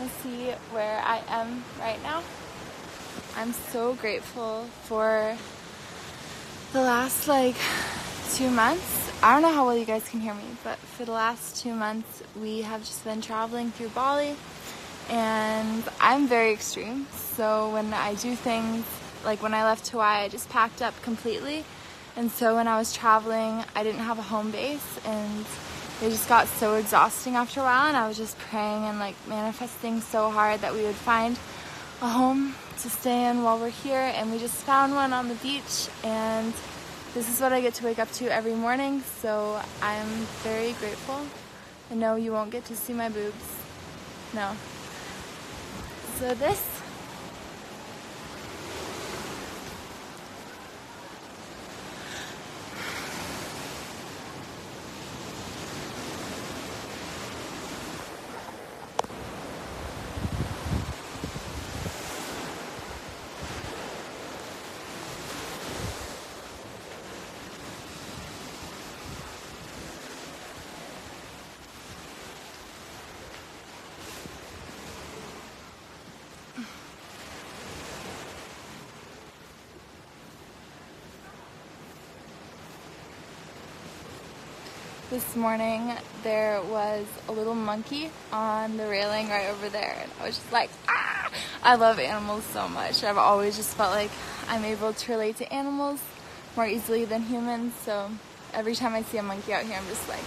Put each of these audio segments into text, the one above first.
to see where I am right now? I'm so grateful for the last 2 months. I don't know how well you guys can hear me, but for the last 2 months we have just been traveling through Bali, and I'm very extreme. So when I do things, like when I left Hawaii, I just packed up completely. And so when I was traveling, I didn't have a home base, and it just got so exhausting after a while, and I was just praying and manifesting so hard that we would find a home to stay in while we're here, and we just found one on the beach, and this is what I get to wake up to every morning, so I'm very grateful. And no, you won't get to see my boobs. No. So this morning there was a little monkey on the railing right over there, and I was just like, ah! I love animals so much. I've always just felt like I'm able to relate to animals more easily than humans, so every time I see a monkey out here, I'm just like,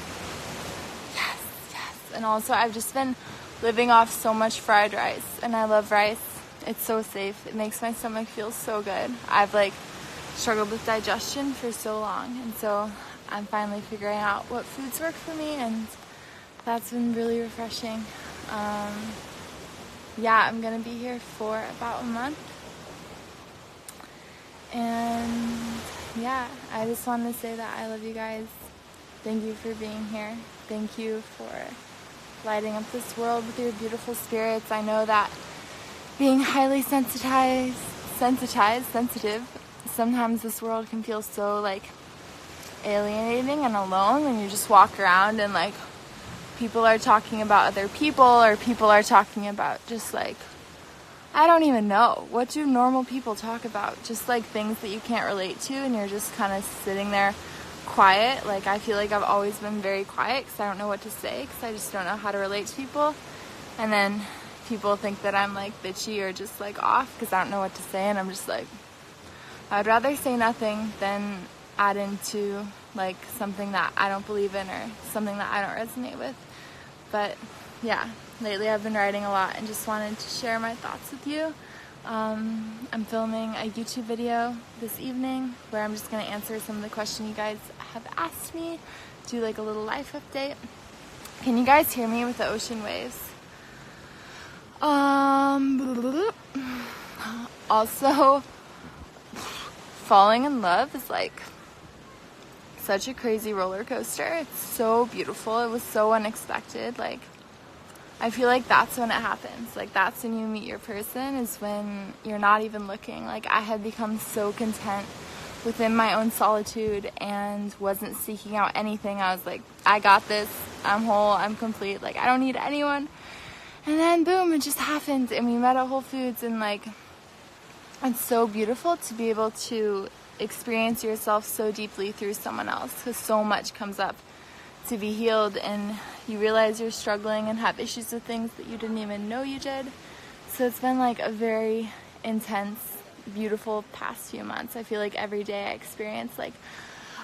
yes, yes. And also I've just been living off so much fried rice, and I love rice. It's so safe. It makes my stomach feel so good. I've struggled with digestion for so long, and so I'm finally figuring out what foods work for me, and that's been really refreshing. Yeah, I'm gonna be here for about a month, and yeah, I just wanted to say that I love you guys. Thank you for being here. Thank you for lighting up this world with your beautiful spirits. I know that being highly sensitive, sometimes this world can feel so alienating and alone when you just walk around and people are talking about other people, or people are talking about just I don't even know, what do normal people talk about? Just things that you can't relate to, and you're just kind of sitting there quiet. I feel like I've always been very quiet because I don't know what to say, because I just don't know how to relate to people. And then people think that I'm bitchy or just off because I don't know what to say, and I'm just I'd rather say nothing than add into something that I don't believe in or something that I don't resonate with. But yeah, lately I've been writing a lot and just wanted to share my thoughts with you. I'm filming a YouTube video this evening where I'm just going to answer some of the questions you guys have asked me, do a little life update. Can you guys hear me with the ocean waves? Also, falling in love is such a crazy roller coaster. It's so beautiful. It was so unexpected. I feel that's when it happens. That's when you meet your person, is when you're not even looking. I had become so content within my own solitude and wasn't seeking out anything. I was I got this. I'm whole. I'm complete. I don't need anyone. And then boom, it just happened, and we met at Whole Foods, and it's so beautiful to be able to experience yourself so deeply through someone else, because so much comes up to be healed, and you realize you're struggling and have issues with things that you didn't even know you did. So it's been a very intense, beautiful past few months. I feel every day I experience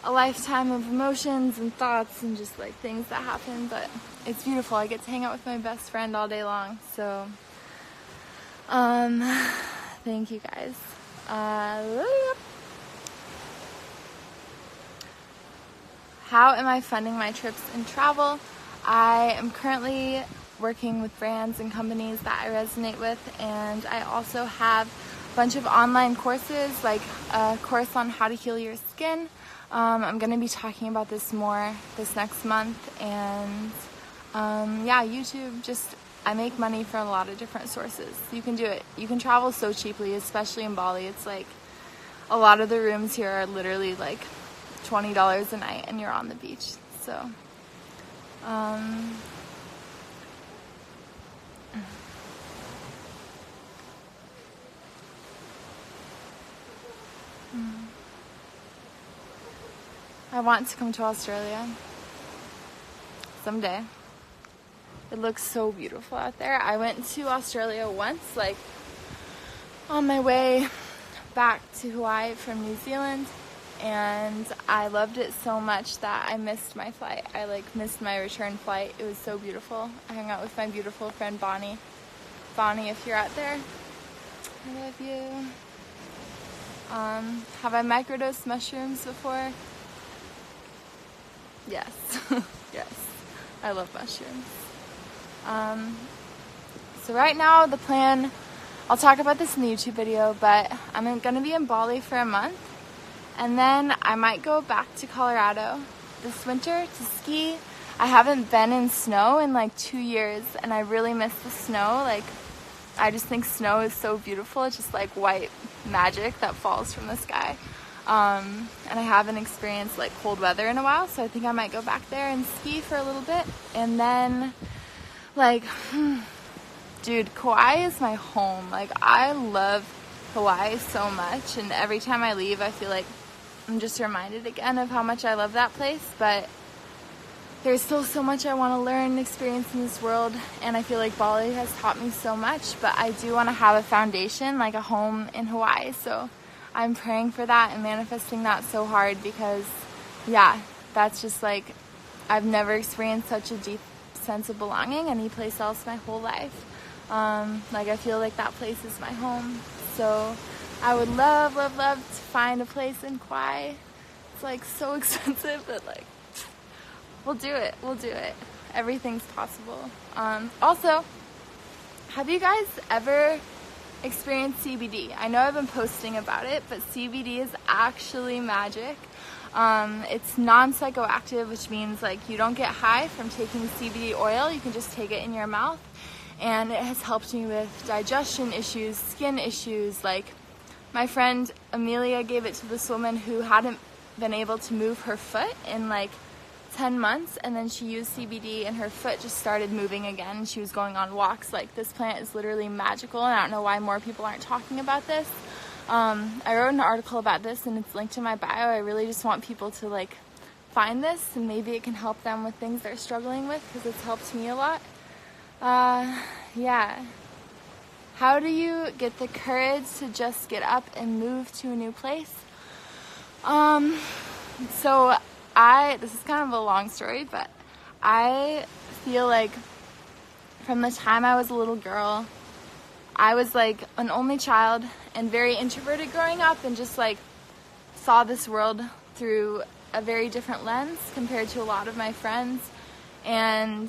a lifetime of emotions and thoughts and just things that happen, but it's beautiful. I get to hang out with my best friend all day long. So thank you guys. How am I funding my trips and travel? I am currently working with brands and companies that I resonate with, and I also have a bunch of online courses, like a course on how to heal your skin. I'm going to be talking about this more this next month, and yeah, YouTube, I make money from a lot of different sources. You can do it. You can travel so cheaply, especially in Bali. It's a lot of the rooms here are literally $20 a night, and you're on the beach. So I want to come to Australia someday. It looks so beautiful out there. I went to Australia once, like on my way back to Hawaii from New Zealand, and I loved it so much that I missed my flight. I like missed my return flight. It was so beautiful. I hung out with my beautiful friend Bonnie. Bonnie, if you're out there, I love you. Have I microdosed mushrooms before? Yes. Yes. I love mushrooms. So right now the plan, I'll talk about this in the YouTube video, but I'm going to be in Bali for a month, and then I might go back to Colorado this winter to ski. I haven't been in snow in like 2 years, and I really miss the snow. Like, I just think snow is so beautiful. It's just like white magic that falls from the sky. And I haven't experienced like cold weather in a while, so I think I might go back there and ski for a little bit. And then, like, dude, Kauai is my home. Like, I love Hawaii so much, and every time I leave, I feel like I'm just reminded again of how much I love that place. But there's still so much I want to learn and experience in this world, and I feel like Bali has taught me so much, but I do want to have a foundation, like a home in Hawaii. So I'm praying for that and manifesting that so hard, because yeah, that's just like, I've never experienced such a deep sense of belonging any place else my whole life. Like, I feel like that place is my home. So I would love, love, love to find a place in Kauai. It's like so expensive, but like, we'll do it. We'll do it. Everything's possible. Also, have you guys ever experienced CBD? I know I've been posting about it, but CBD is actually magic. It's non-psychoactive, which means like you don't get high from taking CBD oil. You can just take it in your mouth, and it has helped me with digestion issues, skin issues. Like, my friend Amelia gave it to this woman who hadn't been able to move her foot in like 10 months, and then she used CBD and her foot just started moving again, and she was going on walks. Like, this plant is literally magical, and I don't know why more people aren't talking about this. I wrote an article about this, and it's linked in my bio. I really just want people to like find this, and maybe it can help them with things they're struggling with, because it's helped me a lot. Yeah. How do you get the courage to just get up and move to a new place? So this is kind of a long story, but I feel like from the time I was a little girl, I was like an only child and very introverted growing up, and just like saw this world through a very different lens compared to a lot of my friends. And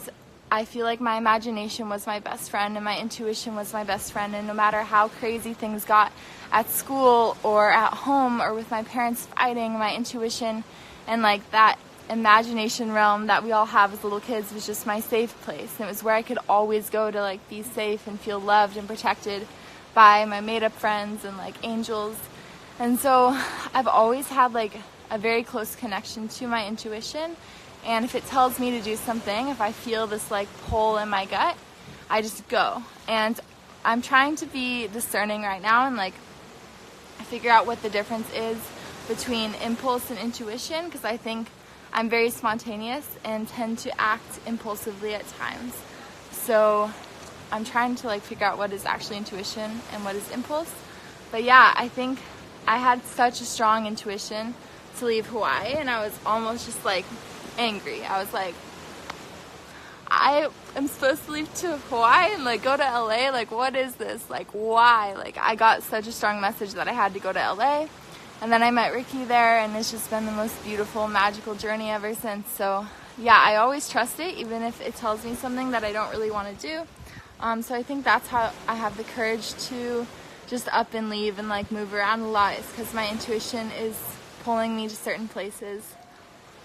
I feel like my imagination was my best friend, and my intuition was my best friend, and no matter how crazy things got at school or at home or with my parents fighting, my intuition and like that imagination realm that we all have as little kids was just my safe place. And it was where I could always go to like be safe and feel loved and protected by my made-up friends and like angels. And so I've always had like a very close connection to my intuition. And if it tells me to do something, if I feel this like pull in my gut, I just go. And I'm trying to be discerning right now and like figure out what the difference is between impulse and intuition, because I think I'm very spontaneous and tend to act impulsively at times. So I'm trying to like figure out what is actually intuition and what is impulse. But yeah, I think I had such a strong intuition to leave Hawaii, and I was almost just like angry. I was like, I am supposed to leave to Hawaii and like go to LA, like what is this, like why? Like, I got such a strong message that I had to go to LA, and then I met Ricky there, and it's just been the most beautiful, magical journey ever since. So yeah, I always trust it, even if it tells me something that I don't really want to do. So I think that's how I have the courage to just up and leave and like move around a lot, is because my intuition is pulling me to certain places.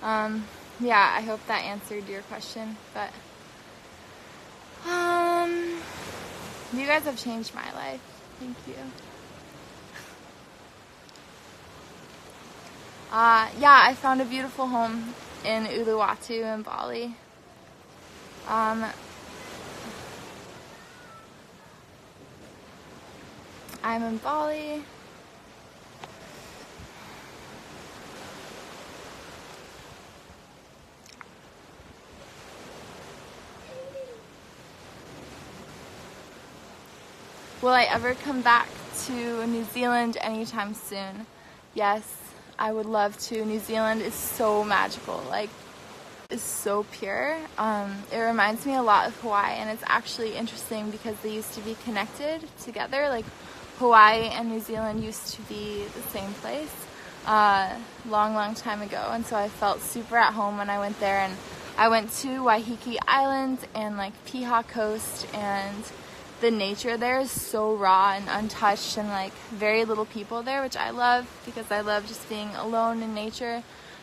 Yeah, I hope that answered your question, but you guys have changed my life. Thank you. Yeah, I found a beautiful home in Uluwatu in Bali. I'm in Bali, will I ever come back to New Zealand anytime soon? Yes, I would love to. New Zealand is so magical, like, it's so pure. It reminds me a lot of Hawaii, and it's actually interesting because they used to be connected together. Like, Hawaii and New Zealand used to be the same place long time ago, and so I felt super at home when I went there. And I went to Waiheke Island and like Piha Coast, and the nature there is so raw and untouched, and like very little people there, which I love because I love just being alone in nature.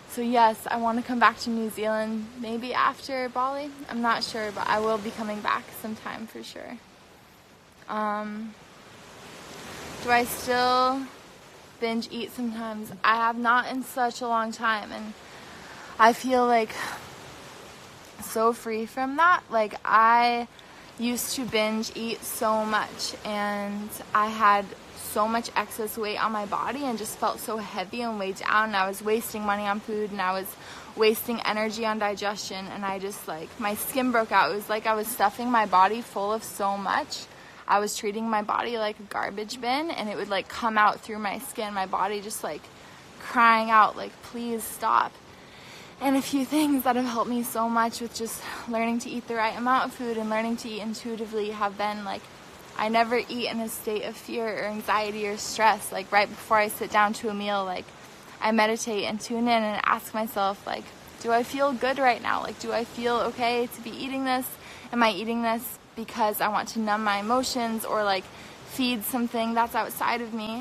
So yes, I want to come back to New Zealand, maybe after Bali. I'm not sure, but I will be coming back sometime for sure. Do I still binge eat sometimes? I have not in such a long time, and I feel like so free from that. Like, I used to binge eat so much, and I had so much excess weight on my body and just felt so heavy and weighed down, and I was wasting money on food, and I was wasting energy on digestion, and I just, like, my skin broke out. It was like I was stuffing my body full of so much. I was treating my body like a garbage bin, and it would like come out through my skin, my body just like crying out like, please stop. And a few things that have helped me so much with just learning to eat the right amount of food and learning to eat intuitively have been like, I never eat in a state of fear or anxiety or stress. Like, right before I sit down to a meal, like, I meditate and tune in and ask myself, like, do I feel good right now? Like, do I feel okay to be eating this? Am I eating this because I want to numb my emotions or like feed something that's outside of me?